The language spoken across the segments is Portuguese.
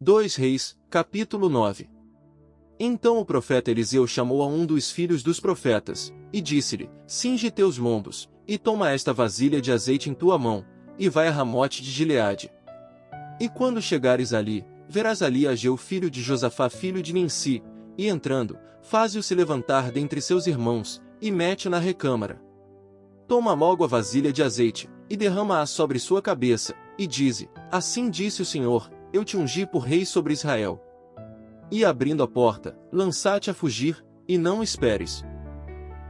2 Reis, capítulo 9. Então o profeta Eliseu chamou a um dos filhos dos profetas, e disse-lhe: Cinge teus lombos, e toma esta vasilha de azeite em tua mão, e vai a Ramote de Gileade. E quando chegares ali, verás ali a Jehú filho de Josafá filho de Ninsi, e entrando, faze-o se levantar dentre seus irmãos, e mete-o na recâmara. Toma logo a vasilha de azeite, e derrama-a sobre sua cabeça, e dize: Assim disse o Senhor, eu te ungi por rei sobre Israel. E abrindo a porta, lança-te a fugir, e não esperes.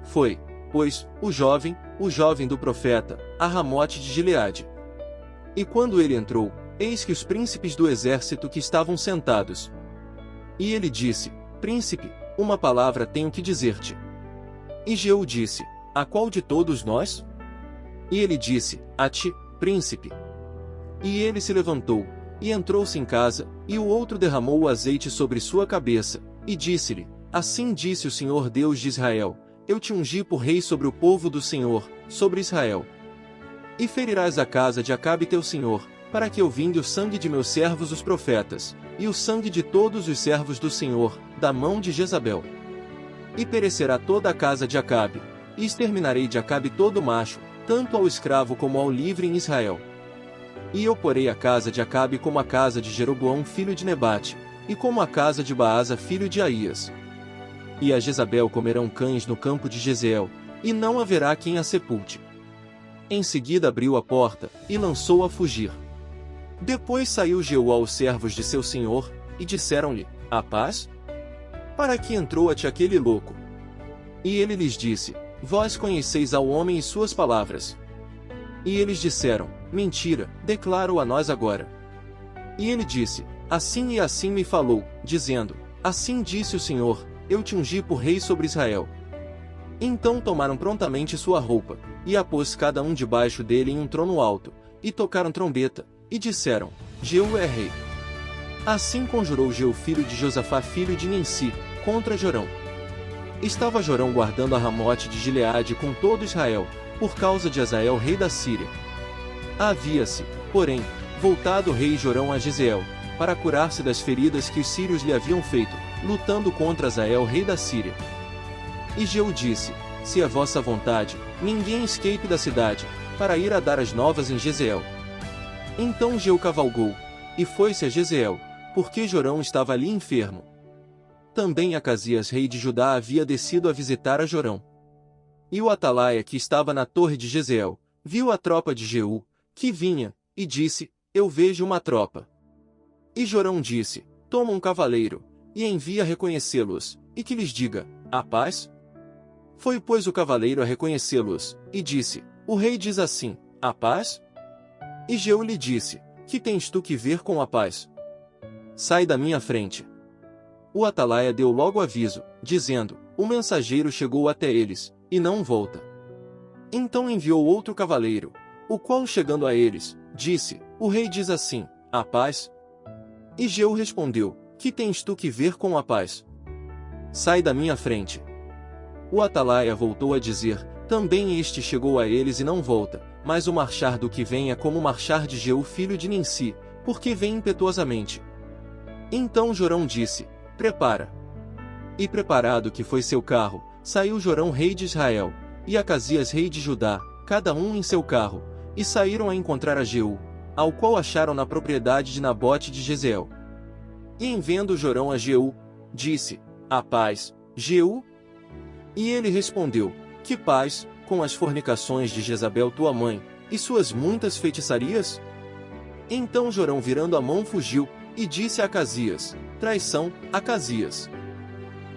Foi, pois, o jovem do profeta, a Ramote de Gileade. E quando ele entrou, eis que os príncipes do exército que estavam sentados. E ele disse: Príncipe, uma palavra tenho que dizer-te. E Jehú disse: A qual de todos nós? E ele disse: A ti, príncipe. E ele se levantou, e entrou-se em casa, e o outro derramou o azeite sobre sua cabeça, e disse-lhe: Assim disse o Senhor Deus de Israel, eu te ungi por rei sobre o povo do Senhor, sobre Israel. E ferirás a casa de Acabe teu senhor, para que eu vinde o sangue de meus servos os profetas, e o sangue de todos os servos do Senhor, da mão de Jezabel. E perecerá toda a casa de Acabe, e exterminarei de Acabe todo macho, tanto ao escravo como ao livre em Israel. E eu porei a casa de Acabe como a casa de Jeroboão filho de Nebate, e como a casa de Baasa filho de Aías. E a Jezabel comerão cães no campo de Jezeel, e não haverá quem a sepulte. Em seguida abriu a porta, e lançou a fugir. Depois saiu Jehú aos servos de seu senhor, e disseram-lhe: A paz? Para que entrou-te aquele louco? E ele lhes disse: Vós conheceis ao homem e suas palavras. E eles disseram: Mentira, declara-o a nós agora. E ele disse: Assim e assim me falou, dizendo: Assim disse o Senhor, eu te ungi por rei sobre Israel. Então tomaram prontamente sua roupa, e a pôs cada um debaixo dele em um trono alto, e tocaram trombeta, e disseram: Jehú é rei. Assim conjurou Jehú filho de Josafá filho de Ninsi, contra Jorão. Estava Jorão guardando a Ramote de Gileade com todo Israel, por causa de Hazael rei da Síria. Havia-se, porém, voltado o rei Jorão a Jezreel, para curar-se das feridas que os sírios lhe haviam feito, lutando contra Hazael rei da Síria. E Jehú disse: Se é vossa vontade, ninguém escape da cidade, para ir a dar as novas em Jezreel. Então Jehú cavalgou, e foi-se a Jezreel, porque Jorão estava ali enfermo. Também Acasias rei de Judá havia descido a visitar a Jorão. E o atalaia que estava na torre de Jezreel, viu a tropa de Jehú, que vinha, e disse: Eu vejo uma tropa. E Jorão disse: Toma um cavaleiro, e envia reconhecê-los, e que lhes diga: A paz? Foi pois o cavaleiro a reconhecê-los, e disse: O rei diz assim: A paz? E Jehú lhe disse: Que tens tu que ver com a paz? Sai da minha frente. O atalaia deu logo aviso, dizendo: O mensageiro chegou até eles, e não volta. Então enviou outro cavaleiro, o qual, chegando a eles, disse: O rei diz assim: A paz? E Jehú respondeu: Que tens tu que ver com a paz? Sai da minha frente. O atalaia voltou a dizer: Também este chegou a eles e não volta, mas o marchar do que vem é como o marchar de Jehú filho de Ninsi, porque vem impetuosamente. Então Jorão disse: Prepara. E preparado que foi seu carro, saiu Jorão rei de Israel, e Acasias rei de Judá, cada um em seu carro, e saíram a encontrar a Jehú, ao qual acharam na propriedade de Nabote de Jezreel. E em vendo Jorão a Jehú, disse: A paz, Jehú? E ele respondeu: Que paz, com as fornicações de Jezabel tua mãe, e suas muitas feitiçarias? Então Jorão virando a mão fugiu, e disse a Acasias: Traição, Acasias.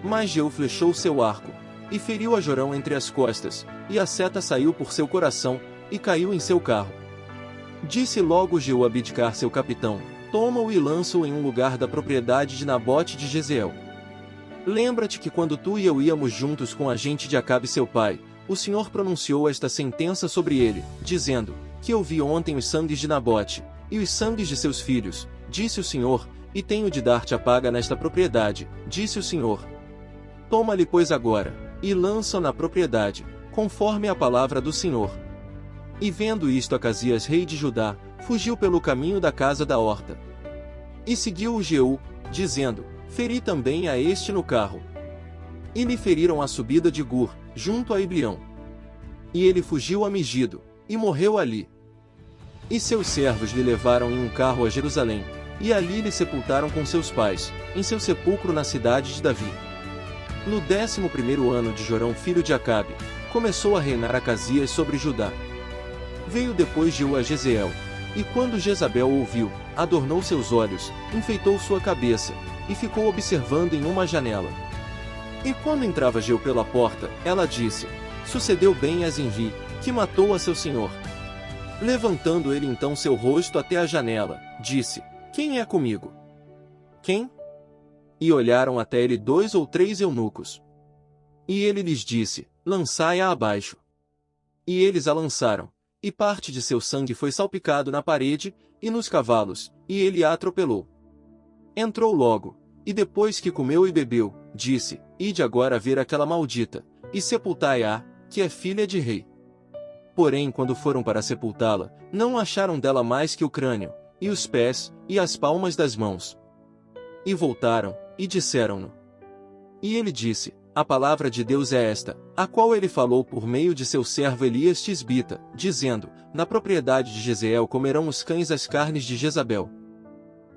Mas Jehú flechou seu arco, e feriu a Jorão entre as costas, e a seta saiu por seu coração, e caiu em seu carro. Disse logo Jehú a Bidkar seu capitão: Toma-o e lança-o em um lugar da propriedade de Nabote de Jezreel. Lembra-te que quando tu e eu íamos juntos com a gente de Acabe seu pai, o Senhor pronunciou esta sentença sobre ele, dizendo: Que eu vi ontem os sangues de Nabote, e os sangues de seus filhos, disse o Senhor, e tenho de dar-te a paga nesta propriedade, disse o Senhor. Toma-lhe pois agora, e lança-o na propriedade, conforme a palavra do Senhor. E vendo isto Acasias rei de Judá, fugiu pelo caminho da casa da horta. E seguiu-o Jeú, dizendo, feri também a este no carro. E lhe feriram a subida de Gur, junto a Iblião. E ele fugiu a Megido, e morreu ali. E seus servos lhe levaram em um carro a Jerusalém, e ali lhe sepultaram com seus pais, em seu sepulcro na cidade de Davi. No 11º ano de Jorão filho de Acabe, começou a reinar Acasias sobre Judá. Veio depois Jeú a Jezeel, e quando Jezabel o ouviu, adornou seus olhos, enfeitou sua cabeça, e ficou observando em uma janela. E quando entrava Jeú pela porta, ela disse, sucedeu bem a Zinri, que matou a seu senhor. Levantando ele então seu rosto até a janela, disse, quem é comigo? Quem? E olharam até ele 2 ou 3 eunucos. E ele lhes disse, lançai-a abaixo. E eles a lançaram, e parte de seu sangue foi salpicado na parede, e nos cavalos, e ele a atropelou. Entrou logo, e depois que comeu e bebeu, disse, ide agora ver aquela maldita, e sepultai-a, que é filha de rei. Porém quando foram para sepultá-la, não acharam dela mais que o crânio, e os pés, e as palmas das mãos. E voltaram, e disseram-no. E ele disse, a palavra de Deus é esta, a qual ele falou por meio de seu servo Elias Tisbita, dizendo, na propriedade de Jezeel comerão os cães as carnes de Jezabel.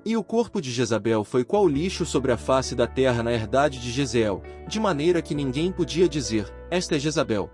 E o corpo de Jezabel foi qual lixo sobre a face da terra na herdade de Jezeel, de maneira que ninguém podia dizer, esta é Jezabel.